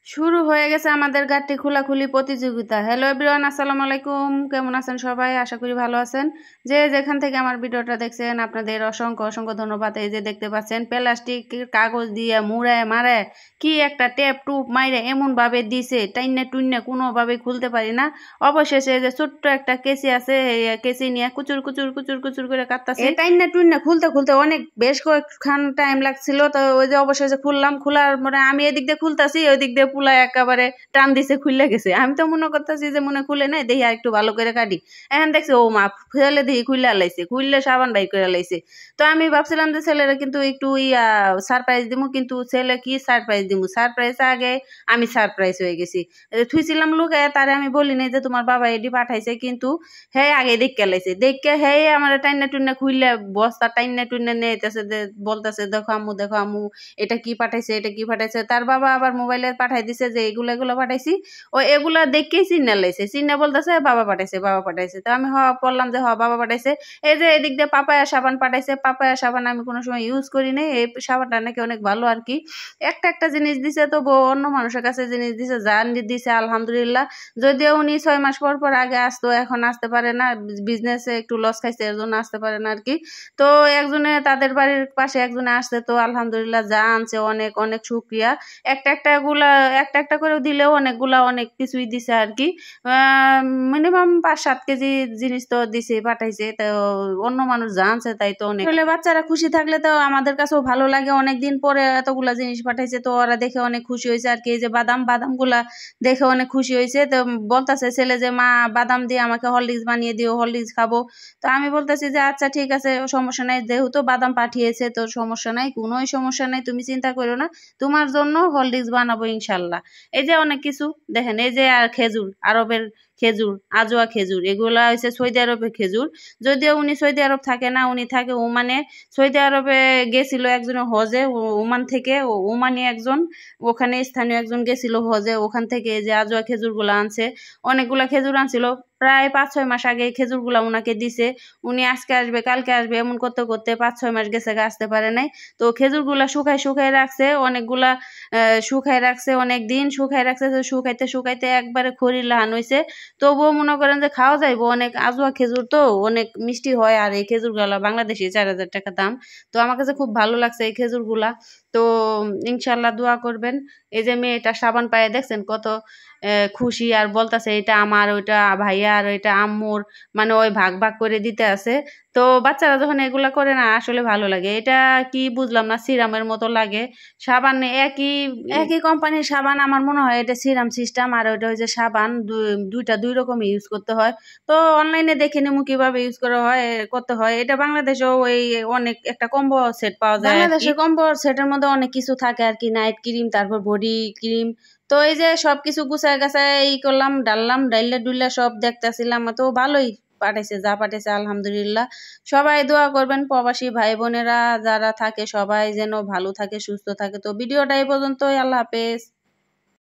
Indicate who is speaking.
Speaker 1: শুরু হয়ে গেছে আমাদের গাড়ি খোলাখুলি প্রতিযোগিতা। হ্যালো এভরিওয়ান, আসসালামু আলাইকুম। কেমন আছেন সবাই? আশা করি ভালো আছেন। যে যেখান থেকে আমার ভিডিওটা দেখছেন আপনাদের অসংখ্য অসংখ্য ধন্যবাদ। এই যে দেখতে পাচ্ছেন প্লাস্টিক কাগজ দিয়ে মুড়ে মারে কি একটা টেপ টুপ মাইরে এমন ভাবে দিছে, টাইনে টুইনে কোনোভাবে খুলতে পারি না। অবশেষে যে ছোট্ট একটা কেসি আছে, এই কেসি নিয়ে কুচুর কুচুর কুচুর কুচুর করে কাটতাছি। টাইনে টুইনে খুলতে খুলতে অনেক বেশ কয়েকখান টাইম লাগছিল। তো ওই যে অবশেষে খুললাম। খোলার মানে আমি এদিক দিয়ে খুলতাছি, ওই দিক দিয়ে পুলা একেবারে টান দিছে, খুলে গেছে। আমি তো মনে করতেছি যে মনে খুলে নাই, দেখি আর একটু ভালো করে কাটি। এখন দেখছি ও মা, ফেলে দেখি খুলে লাইছে, খুললে সাবান বাই করে লাইছে। তো আমি ভাবছিলাম যে ছেলেরা কিন্তু একটু সারপ্রাইজ দিমু, কিন্তু ছেলে কি সারপ্রাইজ দিমু, সারপ্রাইজ আগে আমি সারপ্রাইজ হয়ে গেছি। থুইছিলাম লোকে, তারে আমি বলি নাই যে তোমার বাবা এটি পাঠাইছে, কিন্তু হ্যাঁ আগে দেখে লাইছে। দেখে হ্যাঁ আমার টাইনা টুইনা খুললে বস্তা টাইনা টুইনা নিতেছে, বলতেছে দেখো আম্মু দেখো আম্মু এটা কি পাঠাইছে, এটা কি পাঠাইছে। তার বাবা আবার মোবাইলে পাঠাই দিছে যে এগুলো এগুলো পাঠাইছি। ও এগুলা দেখেই চিন্না লাইছে, চিন্না বলতেছে বাবা পাঠাইছে বাবা পাঠাইছে। তো আমি বললাম যে বাবা পাঠাইছে। এই যে এদিক দিয়ে পাপায়া সাবান পাঠাইছে। পাপায়া সাবান আমি কোনো সময় ইউজ করি নাই, এই সাবানটা নাকি অনেক ভালো আর কি। একটা একটা জিনিস দিছে, তো অন্য মানুষের কাছে জিনিস দিছে, যা দিছে আলহামদুলিল্লাহ। যদিও উনি 6 মাস পর পর আগে আসতো, এখন আসতে পারে না, বিজনেসে একটু লস খাইছে, এর জন্য আসতে পারে না আর কি। তো একজনে তাদের বাড়ির পাশে একজনে আসছে, তো আলহামদুলিল্লাহ যা আনছে অনেক অনেক শুকরিয়া। একটা একটা করে দিলেও অনেকগুলা অনেক কিছুই দিছে আর কি। মিনিমাম 5-7 কেজি জিনিস তো দিছে, পাঠাইছে। তো অন্য মানুষ জানছে, তাই তো অনেক আসলে বাচ্চারা খুশি থাকলে তো আমাদের কাছেও ভালো লাগে। অনেকদিন পরে এতগুলা জিনিস পাঠাইছে, তো ওরা দেখে অনেক খুশি হয়েছে আর কি। এই যে বাদাম গুলা দেখে অনেক খুশি হয়েছে। তো বলতেছে ছেলে যে মা বাদাম দিয়ে আমাকে হরলিক্স বানিয়ে দিও, হরলিক্স খাবো। তো আমি বলতেছি যে আচ্ছা ঠিক আছে, সমস্যা নাই, যেহেতু বাদাম পাঠিয়েছে তো সমস্যা নাই, কোনোই সমস্যা নাই, তুমি চিন্তা করো না, তোমার জন্য হরলিক্স বানাবো ইনশাল্লাহ। এই যে অনেক কিছু দেখেন, এই যে আর খেজুর, আরবের খেজুর, আজোয়া খেজুর, এগুলা হচ্ছে সৌদি আরবের খেজুর। যদিও উনি সৌদি আরব থাকে না, উনি থাকে ওমানে। সৌদি আরবে গেছিল একজন হজে, ওমান থেকে, ওমানি একজন, ওখানে স্থানীয় একজন গেছিল হজে, ওখান থেকে যে আজোয়া খেজুর গুলা আনছে। অনেকগুলা খেজুর আনছিল, প্রায় 5-6 মাস আগে খেজুর গুলা উনাকে দিছে। উনি আজকে আসবে কালকে আসবে এমন করতে করতে 5-6 মাস গেছে, আসতে পারে নাই। তো খেজুর গুলা শুকাই রাখছে, অনেকগুলা শুকাই রাখছে, অনেক দিন শুকাই রাখছে। তো শুকাইতে শুকাইতে একবারে খড়ি লাহান হয়েছে। তবুও মনে করেন যে খাওয়া যাইবো, অনেক আজোয়া খেজুর তো অনেক মিষ্টি হয়। আর এই খেজুর গুলা বাংলাদেশি 4,000 টাকা দাম। তো আমার কাছে খুব ভালো লাগছে এই খেজুর গুলা। তো ইনশাল্লাহ দোয়া করবেন। এই যে মেয়েটা সাবান পায়ে দেখছেন কত খুশি, আর বলতেছে এটা আমার, ওইটা ভাইয়া, আর ওইটা আম্মুর, মানে ওই ভাগ ভাগ করে দিতে আছে। তো বাচ্চারা যখন এগুলা করে না আসলে ভালো লাগে। এটা কি বুঝলাম না, সিরামের মতো লাগে। সাবান একই একই কোম্পানির সাবান, আমার মনে হয় এটা সিরাম সিস্টেম, আর ওইটা হচ্ছে সাবান, দুইটা দুই রকম ইউজ করতে হয়। তো অনলাইনে দেখে নিমু কিভাবে ইউজ করা হয় করতে হয়। এটা বাংলাদেশেও ওই অনেক একটা কম্বো সেট পাওয়া যায়। বাংলাদেশের কম্বো সেটের মধ্যে অনেক কিছু থাকে আর কি, নাইট ক্রিম, তারপর বডি ক্রিম। তো এই যে সবকিছু গুছায় গাছায় ই করলাম, ডাললাম, ডাইলে ডুইলে সব দেখতেছিলাম। তো ভালোই পাঠাইছে, যা পাঠাইছে আলহামদুলিল্লাহ। সবাই দোয়া করবেন, প্রবাসী ভাই বোনেরা যারা থাকে সবাই যেন ভালো থাকে, সুস্থ থাকে। তো ভিডিওটা এই পর্যন্তই, আল্লাহ হাফেজ।